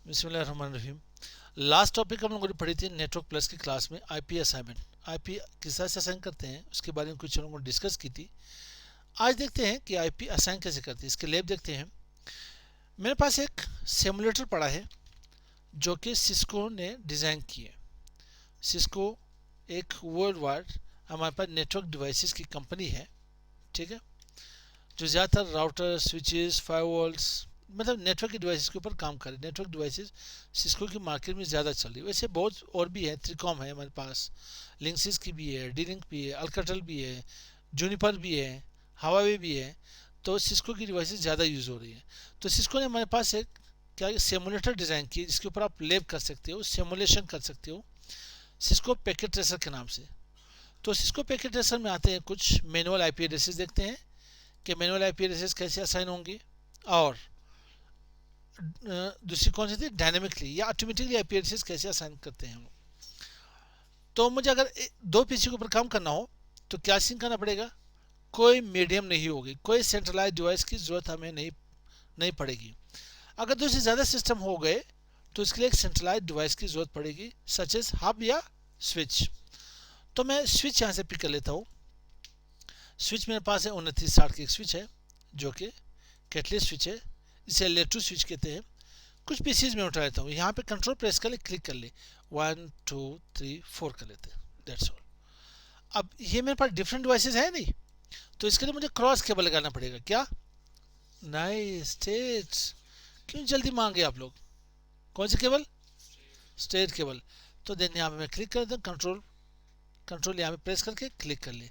बिस्मिल्लाहिर्रहमानिर्रहीम। Last topic हम लोगों ने पढ़ी थी नेटवर्क प्लस की क्लास में आईपी असाइनमेंट। आईपी किस तरह से असाइन करते हैं उसके बारे में कुछ हम लोगों ने डिस्कस की थी। आज देखते हैं कि आईपी असाइन कैसे करते हैं, इसके लैब देखते हैं। मेरे पास एक सिमुलेटर पड़ा है जो कि सिस्को ने डिज़ाइन की है। सिस्को एक वर्ल्ड वाइड हमारे पास नेटवर्क डिवाइसेस की कंपनी है, ठीक है, जो ज़्यादातर राउटर, स्विचेस, फायरवॉल्स, मतलब नेटवर्क के डिवाइसेस के ऊपर काम करे। नेटवर्क डिवाइसेस सिस्को की मार्केट में ज़्यादा चल रही है। वैसे बहुत और भी है, त्रिकॉम है हमारे पास, लिंक्सिस की भी है, डी लिंक भी है, अल्काटेल भी है, जूनिपर भी है, हवावे भी है। तो सिस्को की डिवाइसेस ज़्यादा यूज़ हो रही है। तो सिस्को ने हमारे पास एक क्या सिमुलेटर डिज़ाइन की है जिसके ऊपर आप लैब कर सकते हो, सिमुलेशन कर सकते हो, सिस्को पैकेट ट्रेसर के नाम से। तो सिस्को पैकेट ट्रेसर में आते हैं कुछ मैनुअल आईपी एड्रेसेस, देखते हैं कि मैनुअल आईपी एड्रेसेस कैसे असाइन होंगे, और दूसरी कौन सी थी, डायनेमिकली या ऑटोमेटिकली आईपी एड्रेसेस कैसे असाइन करते हैं हम लोग। तो मुझे अगर दो पीसी के ऊपर काम करना हो तो क्या सीन करना पड़ेगा, कोई मीडियम नहीं होगी, कोई सेंट्रलाइज डिवाइस की जरूरत हमें नहीं पड़ेगी। अगर दो से ज़्यादा सिस्टम हो गए तो इसके लिए एक सेंट्रलाइज डिवाइस की जरूरत पड़ेगी, सच एज हब या स्विच। तो मैं स्विच यहाँ से पिक कर लेता हूँ। स्विच मेरे पास है 2960 की एक स्विच है जो कि कैटलिस्ट स्विच है, इसे लेटू स्विच कहते हैं। कुछ पीसीज में उठा लेता हूँ, यहाँ पे कंट्रोल प्रेस कर ले, क्लिक कर ले, 1 2 3 4 कर लेते हैं, दैट्स ऑल। अब ये मेरे पास डिफरेंट डिवाइसेस है नहीं, तो इसके लिए मुझे क्रॉस केबल लगाना पड़ेगा। क्या नाइस स्टेट्स, क्यों जल्दी मांगे आप लोग, कौन सी केबल, स्टेट केबल। तो देन यहाँ पे मैं क्लिक कर देता हूँ, कंट्रोल कंट्रोल यहाँ पे प्रेस करके क्लिक कर ले।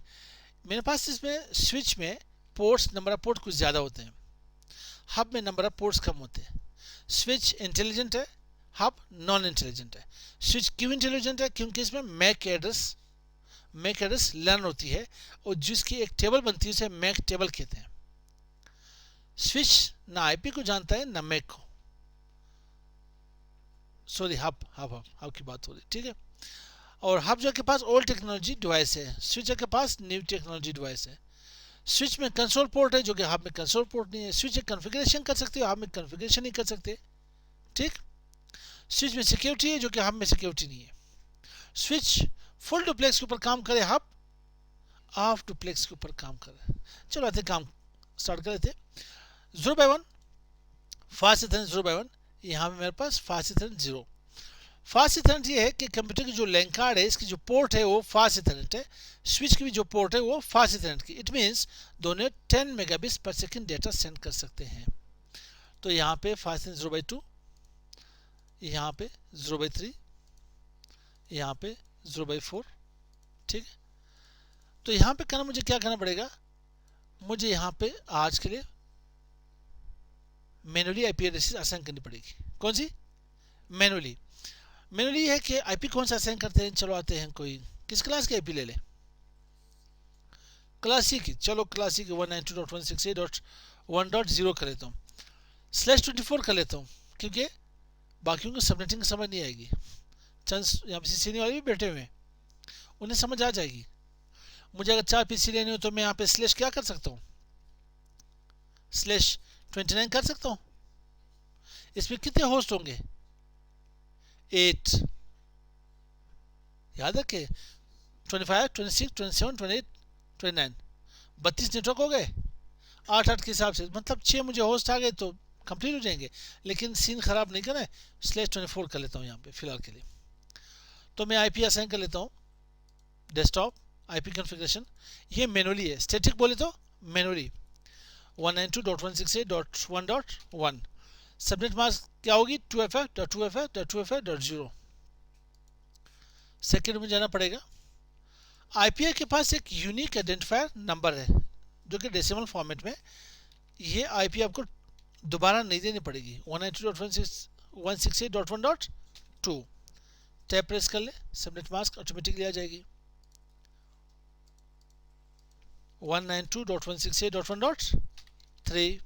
मेरे पास इसमें स्विच में पोर्ट्स, नंबर ऑफ पोर्ट कुछ ज़्यादा होते हैं, हब में नंबर ऑफ पोर्ट्स कम होते हैं। स्विच इंटेलिजेंट है, हब नॉन इंटेलिजेंट है। स्विच क्यों इंटेलिजेंट है, क्योंकि इसमें मैक एड्रेस लर्न होती है और जिसकी एक टेबल बनती है उसे मैक टेबल कहते हैं। स्विच ना आईपी को जानता है ना मैक को, सॉरी हब की बात हो रही, ठीक है। और हब जो के पास ओल्ड टेक्नोलॉजी डिवाइस है, स्विच के पास न्यू टेक्नोलॉजी डिवाइस है। स्विच में कंसोल पोर्ट है जो कि हब में कंसोल पोर्ट नहीं है। स्विच कॉन्फ़िगरेशन कर सकते हो, हब में कॉन्फ़िगरेशन नहीं कर सकते, ठीक। स्विच में सिक्योरिटी है जो कि हब में सिक्योरिटी नहीं है। स्विच फुल डुप्लेक्स के ऊपर काम करे, हब हाफ डुप्लेक्स के ऊपर काम करे। चलो आते काम स्टार्ट कर लेते हैं। 0x1 फास्ट इथरनेट 0x1, यहाँ पे मेरे पास फास्ट इथरनेट 0। फास्ट इथरनेट ये है कि कंप्यूटर की जो लैन कार्ड है इसकी जो पोर्ट है वो फास्ट इथरनेट है, स्विच की भी जो पोर्ट है वो फास्ट इथरनेट की। इट मीन्स दोनों 10 मेगाबिट्स पर सेकंड डेटा सेंड कर सकते हैं। तो यहाँ पे फास्ट इथरनेट 0x2, यहाँ पे 0x3, यहाँ पे 0x4, ठीक है। तो यहाँ पे करना, मुझे क्या करना पड़ेगा, मुझे यहाँ पे आज के लिए मैनुअली आईपी एड्रेसेस असाइन करनी पड़ेगी। कौन सी, मैनुअली है कि आईपी कौन सा असाइन करते हैं। चलो आते हैं, कोई किस क्लास की आईपी ले ले, क्लासिक की। चलो क्लासिक 192.168.1.0 कर लेता हूँ, /24 कर लेता हूँ, क्योंकि बाकियों को सबनेटिंग समझ नहीं आएगी। चंद यहाँ पे सीसी वाले भी बैठे हुए हैं, उन्हें समझ आ जाएगी। मुझे अगर 4 पीसी लेने हो तो मैं यहाँ पे स्लैश क्या कर सकता हूँ, /29 कर सकता हूँ। इसमें कितने होस्ट होंगे, 8, याद रखे, 25 26 27 28 29, 32 नेटवर्क हो गए 8 के हिसाब से, मतलब 6 मुझे होस्ट आ गए तो कंप्लीट हो जाएंगे। लेकिन सीन खराब नहीं करना है, /24 कर लेता हूँ यहाँ पे फिलहाल के लिए। तो मैं आईपी असाइन कर लेता हूँ, डेस्कटॉप आईपी कॉन्फ़िगरेशन, ये मैनुअली है, स्टैटिक बोले तो मैनुअली 192.168.1.1। सबनेट मास्क क्या होगी, 2FF.2FF.2FF.0। सेकेंड में जाना पड़ेगा। आईपीआई के पास एक यूनिक आइडेंटिफायर नंबर है जो कि डेसिमल फॉर्मेट में, ये आईपी आपको दोबारा नहीं देनी पड़ेगी। 192.168.1.2 टैब प्रेस कर ले, सबनेट मास्क ऑटोमेटिकली आ जाएगी। 192.168.1.3,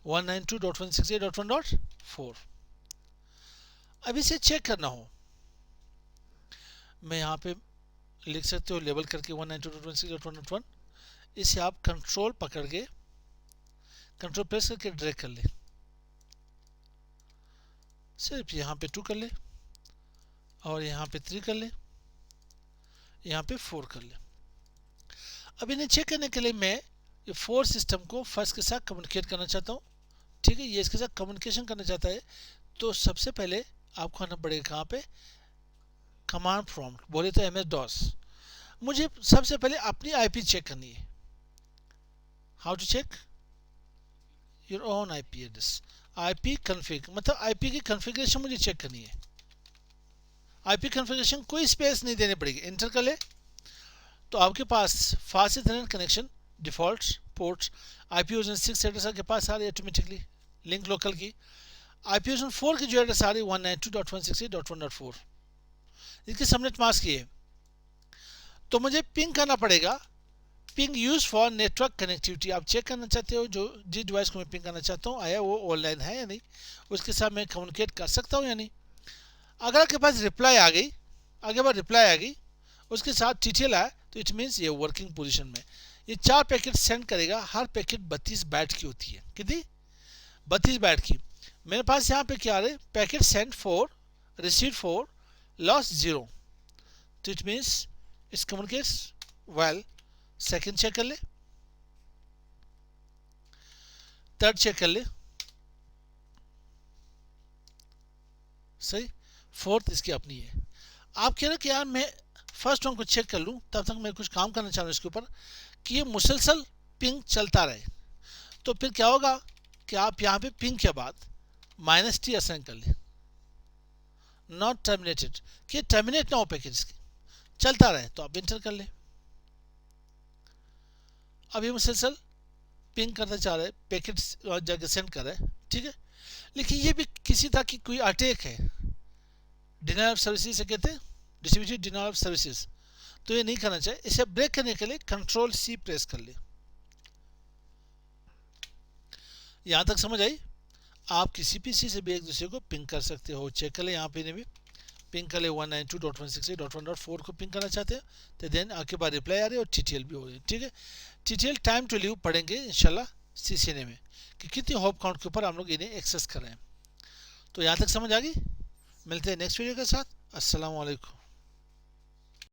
192.168.1.4। अब इसे चेक करना हो, मैं यहाँ पे लिख सकते हो लेबल करके 192.168.1.1। इसे आप कंट्रोल पकड़ के कंट्रोल प्रेस करके ड्रैग कर ले, सिर्फ यहाँ पे 2 कर ले और यहाँ पे 3 कर ले, यहाँ पे 4 कर ले। अब इन्हें चेक करने के लिए मैं ये 4 सिस्टम को फर्स्ट के साथ कम्युनिकेट करना चाहता हूँ, ठीक है। ये इसके साथ कम्युनिकेशन करना चाहता है, तो सबसे पहले आपको आना पड़ेगा कहाँ पे, कमांड प्रॉम्प्ट, बोले तो MS DOS। मुझे सबसे पहले अपनी IP चेक करनी है। How to check your own IP address, IP config, मतलब IP की कन्फिग्रेशन मुझे चेक करनी है। IP कन्फिग्रेशन कोई स्पेस नहीं देनी पड़ेगी, एंटर कर ले तो आपके पास fast ethernet connection, default ports, IP version 6 address आपके पास आ रही है ऑटोमेटिकली, लिंक लोकल की। IP वर्जन 4 की जो एड्रेस आ रही है 192.168.1.4, इसकी सबनेट मास्क ये है। तो मुझे पिंग करना पड़ेगा, ping use for network connectivity. आप चेक करना चाहते हो जो जिस डिवाइस को मैं पिंग करना चाहता हूँ आया वो ऑनलाइन है या नहीं, उसके साथ मैं कम्युनिकेट कर सकता हूँ या नहीं। अगर आपके पास रिप्लाई आ गई, आगे बार रिप्लाई आ गई, उसके साथ TTL आया, तो इट मीन्स ये वर्किंग पोजीशन में। ये 4 पैकेट सेंड करेगा, हर पैकेट 32 बाइट की होती है। कितनी? 32 बाइट की। मेरे पास यहाँ पे क्या आ रहा है, पैकेट सेंड 4, रिसीव 4, लॉस 0, तो it means it's communicates well. Second check कर ले, थर्ड चेक कर ले, सही, फोर्थ इसकी अपनी है। आप कह रहे कि यार मैं फर्स्ट वन को चेक कर लूँ, तब तक मैं कुछ काम करना चाह रहा हूँ इसके ऊपर कि ये मुसलसल पिंग चलता रहे। तो फिर क्या होगा कि आप यहाँ पे पिंग के बाद -T असाइन कर ले, नॉट टर्मिनेटेड, कि टर्मिनेट ना हो पैकेज इसकी, चलता रहे, तो आप इंटर कर ले। अब ये मुसलसल पिंग करना चाह रहे, पैकेट जगह सेंड कर रहे हैं, ठीक है। लेकिन ये भी किसी तरह की कोई अटैक है, डिनायल ऑफ सर्विसेज से कहते हैं, डिस्ट्रीब्यूटेड डिनायल ऑफ सर्विसेज, तो ये नहीं करना चाहिए। इसे ब्रेक करने के लिए Ctrl+C प्रेस कर ले। यहाँ तक समझ आई? आप किसी PC से भी एक दूसरे को पिंग कर सकते हो। चेक कर ले, यहाँ पे भी पिंग कर ले 192.168.1.4 को पिंग करना चाहते हैं, तो देन आपके पास रिप्लाई आ रही है और TTL भी हो रही है, ठीक है। TTL टाइम टू लीव पढ़ेंगे इंशाल्लाह CCNA में कि कितनी हॉप काउंट के ऊपर हम लोग इन्हें एक्सेस कर रहे हैं। तो यहाँ तक समझ आ गई? मिलते हैं नेक्स्ट वीडियो के साथ। अस्सलाम वालेकुम।